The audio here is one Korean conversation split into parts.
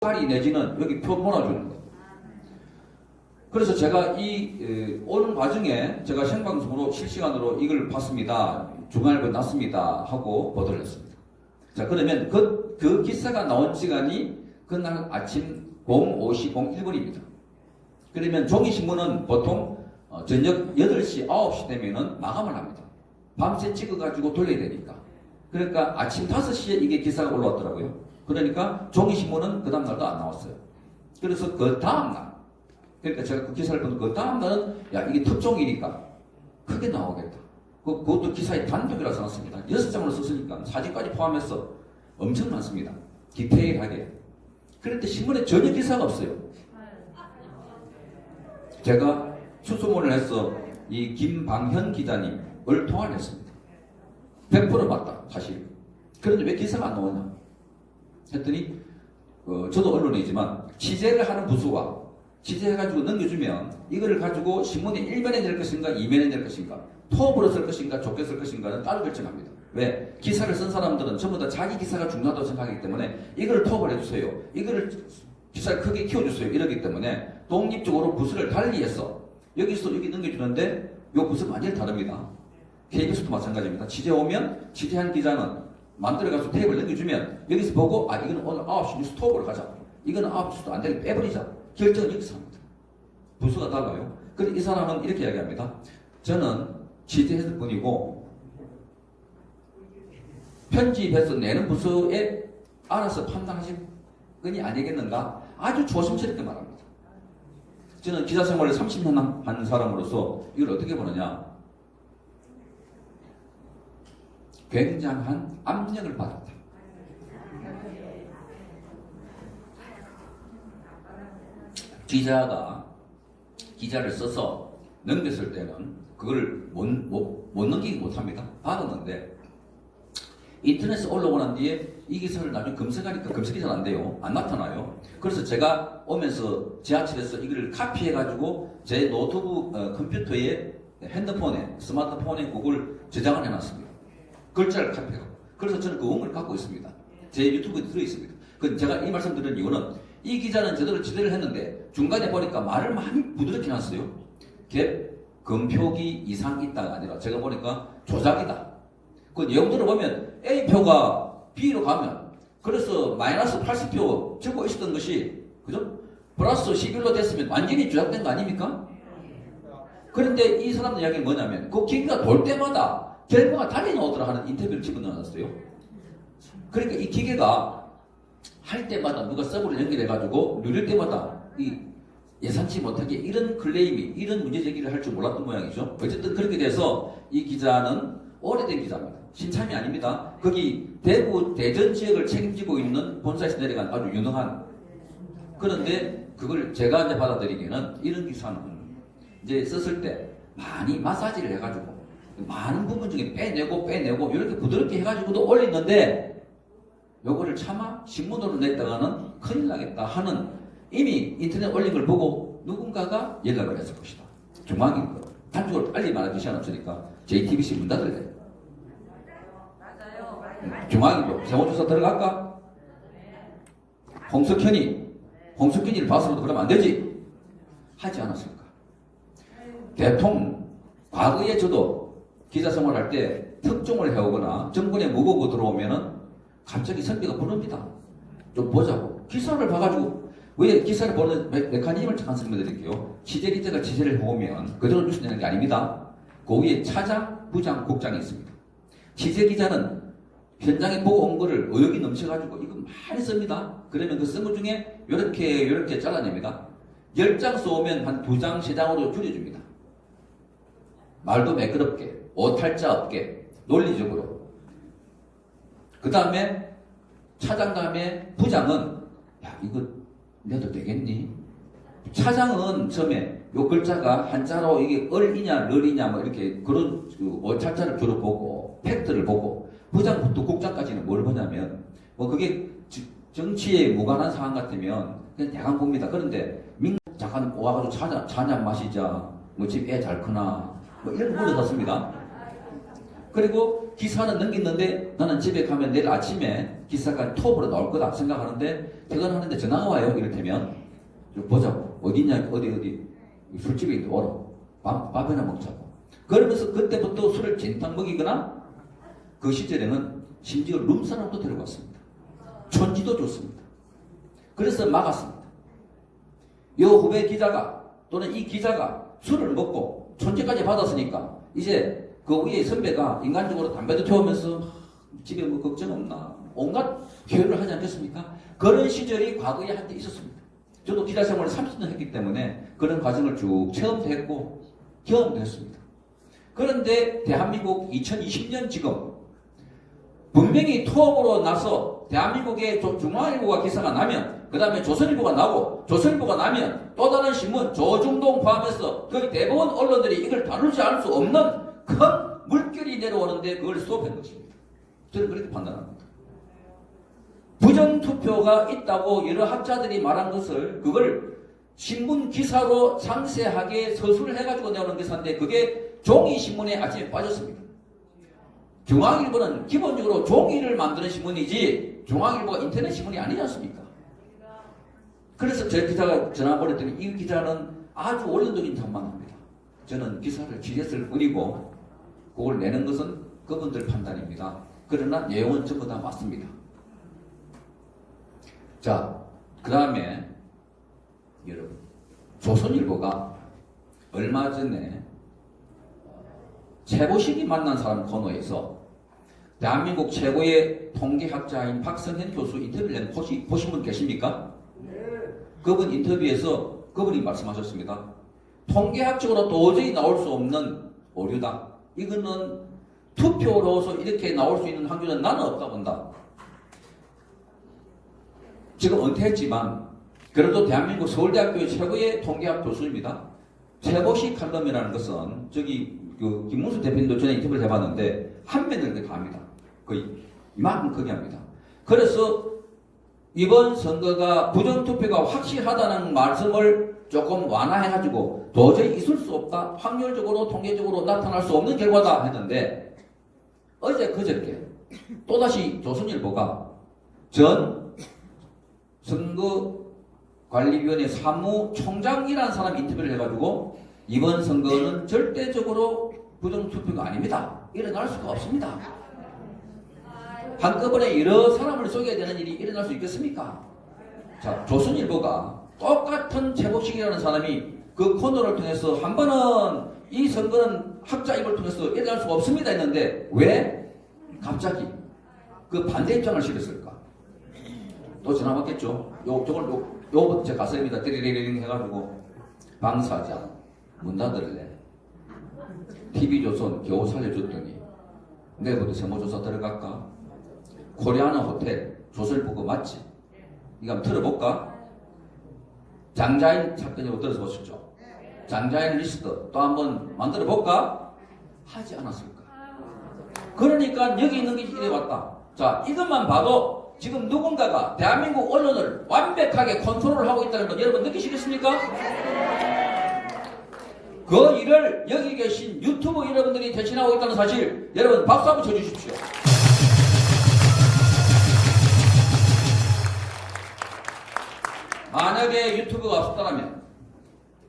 할인 내지는 여기 표 몰아주는 거예요. 그래서 제가 오는 과정에 제가 생방송으로 실시간으로 이걸 봤습니다. 중간일보 났습니다. 하고 보도를 했습니다. 자, 그러면 그 기사가 나온 시간이 그날 아침 05시 01분입니다. 그러면 종이신문은 보통 저녁 8시, 9시 되면은 마감을 합니다. 밤새 찍어가지고 돌려야 되니까. 그러니까 아침 5시에 이게 기사가 올라왔더라고요. 그러니까 종이신문은 그 다음날도 안 나왔어요. 그래서 그 다음날, 그러니까 제가 그 기사를 본 그 다음날은 야, 이게 특종이니까 크게 나오겠다. 그것도 기사에 단독이라 써놨습니다. 6장으로 썼으니까 사진까지 포함해서 엄청 많습니다. 디테일하게. 그런데 신문에 전혀 기사가 없어요. 제가 수소문을 해서 이 김방현 기자님을 통화를 했습니다. 100% 맞다, 사실. 그런데 왜 기사가 안 나오냐? 했더니, 저도 언론이지만, 취재를 하는 부서가 취재해가지고 넘겨주면, 이거를 가지고 신문에 1면에 낼 것인가, 2면에 낼 것인가, 톱으로 쓸 것인가, 좁게 쓸 것인가는 따로 결정합니다. 왜? 기사를 쓴 사람들은 전부 다 자기 기사가 중요하다고 생각하기 때문에, 이걸 톱을 해주세요. 이거를 기사를 크게 키워주세요. 이러기 때문에, 독립적으로 부서를 달리해서, 여기서 여기 넘겨주는데, 요 부서는 완전히 다릅니다. KBS도 마찬가지입니다. 취재 오면, 취재한 기자는 만들어가서 테이블 넘겨주면, 여기서 보고, 아, 이거는 오늘 9시 뉴스 톱으로 가자. 이거는 9시도 안 되게 빼버리자. 결정은 여기서 합니다. 부서가 달라요. 그런데 이 사람은 이렇게 이야기합니다. 저는 취재했을 뿐이고, 편집해서 내는 부서에 알아서 판단하신 건이 아니겠는가? 아주 조심스럽게 말합니다. 저는 기자 생활을 30년 한 사람으로서 이걸 어떻게 보느냐? 굉장한 압력을 받았다. 기자가 기자를 써서 넘겼을 때는 그걸 못 넘기기 못합니다. 받았는데 인터넷에 올라오고 난 뒤에 이 기사를 나중에 검색하니까 검색이 잘 안 돼요. 안 나타나요. 그래서 제가 오면서 지하철에서 이걸 카피해가지고 제 노트북 컴퓨터에 핸드폰에 스마트폰에 그걸 저장을 해놨습니다. 글자를 카피하고. 그래서 저는 그 원문을 갖고 있습니다. 제 유튜브에 들어있습니다. 제가 이 말씀 드리는 이유는 이 기자는 제대로 취재를 했는데 중간에 보니까 말을 많이 부드럽게 해놨어요. 갭, 금표기 이상 있다가 아니라 제가 보니까 조작이다. 그 내용들을 보면 A표가 B로 가면 그래서 마이너스 80표 적고 있었던 것이 그죠? 플러스 11로 됐으면 완전히 조작된 거 아닙니까? 그런데 이 사람들 이야기는 뭐냐면 그 기계가 돌 때마다 결과가 달리 나오더라 하는 인터뷰를 집어넣어놨어요. 그러니까 이 기계가 할 때마다 누가 서버를 연결해가지고 누릴 때마다 이 예상치 못하게 이런 클레임이 이런 문제 제기를 할 줄 몰랐던 모양이죠. 어쨌든 그렇게 돼서 이 기자는 오래된 기자입니다. 신참이 아닙니다. 거기 대구 대전 지역을 책임지고 있는 본사에서 내려간 아주 유능한. 그런데 그걸 제가 이제 받아들이기에는 이런 기사는 이제 썼을 때 많이 마사지를 해가지고 많은 부분 중에 빼내고 이렇게 부드럽게 해가지고도 올렸는데 요거를 차마 신문으로 냈다가는 큰일 나겠다 하는 이미 인터넷 올린 걸 보고 누군가가 연락을 했을 것이다. 중앙일보. 단적으로 빨리 말하기 시간 없으니까 JTBC 문 닫을래. 중앙일보. 세원조사 들어갈까? 홍석현이를 봐서라도 그러면 안 되지. 하지 않았을까? 대통령, 과거에 저도 기자 생활할 때 특종을 해오거나 정권에 무거워 들어오면은 갑자기 선배가 부릅니다. 좀 보자고. 기사를 봐가지고, 왜 기사를 보는 메커니즘을 잠깐 설명드릴게요. 취재 기자가 취재를 해오면 그대로 뉴스 내는 게 아닙니다. 그 위에 차장, 부장, 국장이 있습니다. 취재 기자는 현장에 보고 온 거를 의욕이 넘쳐가지고 이거 많이 씁니다. 그러면 그 쓴 것 중에 요렇게 잘라냅니다. 10장 써오면 한 2장, 3장으로 줄여줍니다. 말도 매끄럽게, 오탈자 없게, 논리적으로. 그 다음에 차장 다음에 부장은 야 이거 내도 되겠니? 차장은 처음에 요 글자가 한자로 이게 을이냐 럴이냐 뭐 이렇게 그런 오탈자를 주로 보고 팩트를 보고 부장부터 국장까지는 뭘 보냐면 뭐 그게 정치에 무관한 상황 같으면 그냥 대강 봅니다. 그런데 잠깐 와가지고 차냐 마시자 뭐 집 애 잘 크나 뭐 이런 거 물어봤습니다. 그리고 기사는 넘겼는데 나는 집에 가면 내일 아침에 기사가 톱으로 나올 거다 생각하는데 퇴근하는데 전화가 와요. 이를테면 보자고. 어디냐 어디 술집에 있는데 오라. 밥이나 먹자고. 그러면서 그때부터 술을 진탕 먹이거나 그 시절에는 심지어 룸사람도 데려갔습니다. 촌지도 줬습니다. 그래서 막았습니다. 이 후배 기자가 또는 이 기자가 술을 먹고 촌지까지 받았으니까 이제 그 위에 선배가 인간적으로 담배도 태우면서 집에 뭐 걱정 없나 온갖 표현을 하지 않겠습니까? 그런 시절이 과거에 한때 있었습니다. 저도 기자 생활을 30년 했기 때문에 그런 과정을 쭉 체험도 했고 경험도 했습니다. 그런데 대한민국 2020년 지금 분명히 토업으로 나서 대한민국의 중앙일보가 기사가 나면 그 다음에 조선일보가 나고 조선일보가 나면 또 다른 신문 조중동 포함해서 거의 대부분 언론들이 이걸 다루지 않을 수 없는 큰 물결이 내려오는데 그걸 스톱한 것입니다. 저는 그렇게 판단합니다. 부정투표가 있다고 여러 학자들이 말한 것을 그걸 신문 기사로 상세하게 서술을 해가지고 내오는 기사인데 그게 종이신문에 아침에 빠졌습니다. 중앙일보는 기본적으로 종이를 만드는 신문이지 중앙일보가 인터넷 신문이 아니지 않습니까? 그래서 제 기자가 전화 보냈더니 이 기자는 아주 원론적인 장만 합니다. 저는 기사를 취재했을 뿐이고 그걸 내는 것은 그분들 판단입니다. 그러나 내용은 전부 다 맞습니다. 자, 그 다음에 여러분 조선일보가 얼마 전에 최보식이 만난 사람 코너에서 대한민국 최고의 통계학자인 박성현 교수 인터뷰를 낸 보신 분 계십니까? 네. 그분 인터뷰에서 그분이 말씀하셨습니다. 통계학적으로 도저히 나올 수 없는 오류다. 이거는 투표로서 이렇게 나올 수 있는 확률은 나는 없다 본다. 지금 은퇴했지만 그래도 대한민국 서울대학교의 최고의 통계학 교수입니다. 최보식 칼럼이라는 것은 저기 그 김문수 대표님도 전에 인터뷰를 해봤는데 한 면을 이렇게 다 합니다. 거의 이만큼 크게 합니다. 그래서 이번 선거가 부정투표가 확실하다는 말씀을 조금 완화해가지고 도저히 있을 수 없다. 확률적으로 통계적으로 나타날 수 없는 결과다 했는데 어제 그저께 또다시 조선일보가 전 선거관리위원회 사무총장이라는 사람 인터뷰를 해가지고 이번 선거는 절대적으로 부정투표가 아닙니다. 일어날 수가 없습니다. 한꺼번에 여러 사람을 속여야 되는 일이 일어날 수 있겠습니까? 자, 조선일보가 똑같은 최보식이라는 사람이 그 코너를 통해서 한 번은 이 선거는 학자 입을 통해서 일어날 수가 없습니다 했는데 왜 갑자기 그 반대 입장을 실었을까? 또 전화 받겠죠? 요거부터 제 가슴입니다. 띠리리링 해가지고 방사자 문 닫을래. TV조선 겨우 살려줬더니 내일부터 세무조사 들어갈까? 코리아나 호텔 조선일보 맞지? 이거 한번 들어볼까? 장자인 사건이라고 들어서 보셨죠? 장자인 리스트 또 한번 만들어 볼까? 하지 않았을까? 그러니까 여기 있는 게 이래 왔다. 자, 이것만 봐도 지금 누군가가 대한민국 언론을 완벽하게 컨트롤하고 있다는 건 여러분 느끼시겠습니까? 그 일을 여기 계신 유튜브 여러분들이 대신하고 있다는 사실 여러분 박수 한번 쳐주십시오. 만약에 유튜브가 없었다면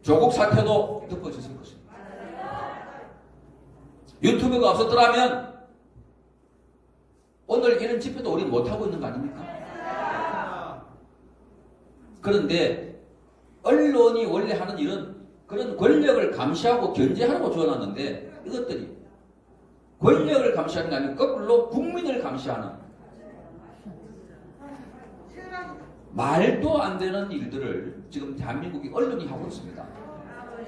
조국 사태도 덮어졌을 것입니다. 유튜브가 없었더라면 오늘 이런 집회도 우리는 못하고 있는 거 아닙니까? 그런데 언론이 원래 하는 일은 그런 권력을 감시하고 견제하라고 지어놨는데 이것들이 권력을 감시하는 게 아니고 거꾸로 국민을 감시하는 말도 안 되는 일들을 지금 대한민국의 언론이 하고 있습니다.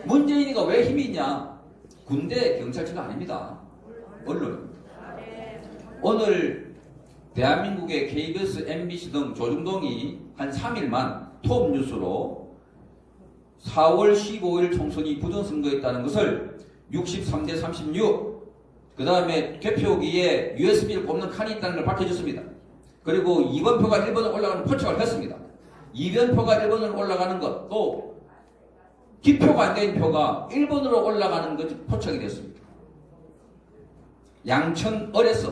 문재인이가 왜 힘이 있냐? 군대, 경찰서가 아닙니다. 언론입니다. 오늘 대한민국의 KBS, MBC 등 조중동이 한 3일만 톱뉴스로 4월 15일 총선이 부정선거였다는 것을 63대 36, 그 다음에 개표기에 USB를 꼽는 칸이 있다는 걸 밝혀줬습니다. 그리고 2번 표가 1번으로 올라가는 포착을 했습니다. 2번 표가 1번으로 올라가는 것, 또 기표가 안 된 표가 1번으로 올라가는 것이 포착이 됐습니다. 양천을에서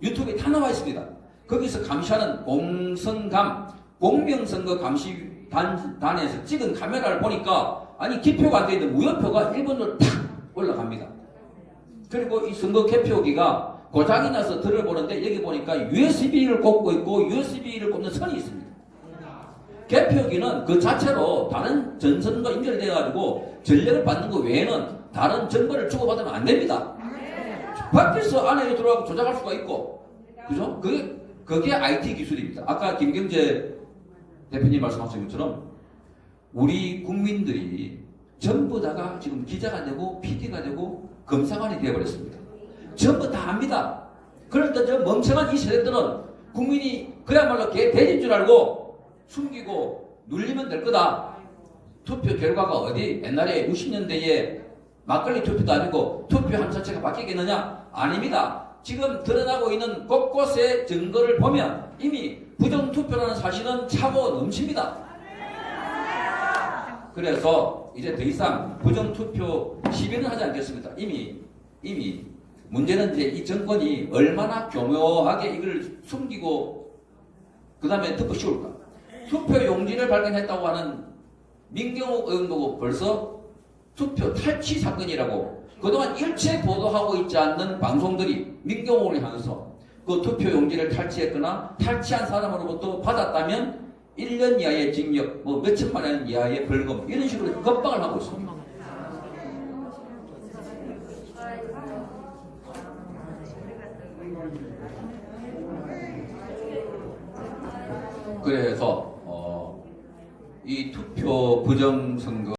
유튜브에 다 나와 있습니다. 거기서 감시하는 공성감 공명선거 감시단에서 찍은 카메라를 보니까 아니 기표가 안 되어 있는 무효표가 1번으로 탁 올라갑니다. 그리고 이 선거 개표기가 고장이 나서 들어보는데 여기 보니까 USB를 꼽고 있고 USB를 꼽는 선이 있습니다. 개표기는 그 자체로 다른 전선과 연결되어가지고 전력을 받는 것 외에는 다른 정보를 주고받으면 안 됩니다. 밖에서 안에 들어가고 조작할 수가 있고, 그죠? 그게 IT 기술입니다. 아까 김경재 대표님 말씀하신 것처럼 우리 국민들이 전부 다가 지금 기자가 되고 PD가 되고 검사관이 되어버렸습니다. 전부 다 압니다. 그런데 저 멍청한 이 세대들은 국민이 그야말로 개 돼지인 줄 알고 숨기고 눌리면 될 거다. 투표 결과가 어디 옛날에 60년대에 막걸리 투표도 아니고 투표함 자체가 바뀌겠느냐? 아닙니다. 지금 드러나고 있는 곳곳의 증거를 보면 이미 부정투표라는 사실은 차고 넘칩니다. 그래서 이제 더 이상 부정투표 시비는 하지 않겠습니다. 이미 문제는 이제 이 정권이 얼마나 교묘하게 이걸 숨기고 그 다음에 덮어 씌울까. 투표 용지를 발견했다고 하는 민경욱 의원도 벌써 투표 탈취 사건이라고 그동안 일체 보도하고 있지 않는 방송들이 민경욱을 향해서 그 투표 용지를 탈취했거나 탈취한 사람으로부터 받았다면 1년 이하의 징역, 뭐 몇천만 원 이하의 벌금 이런 식으로 겁박을 하고 있습니다. 그래서 이 투표 부정선거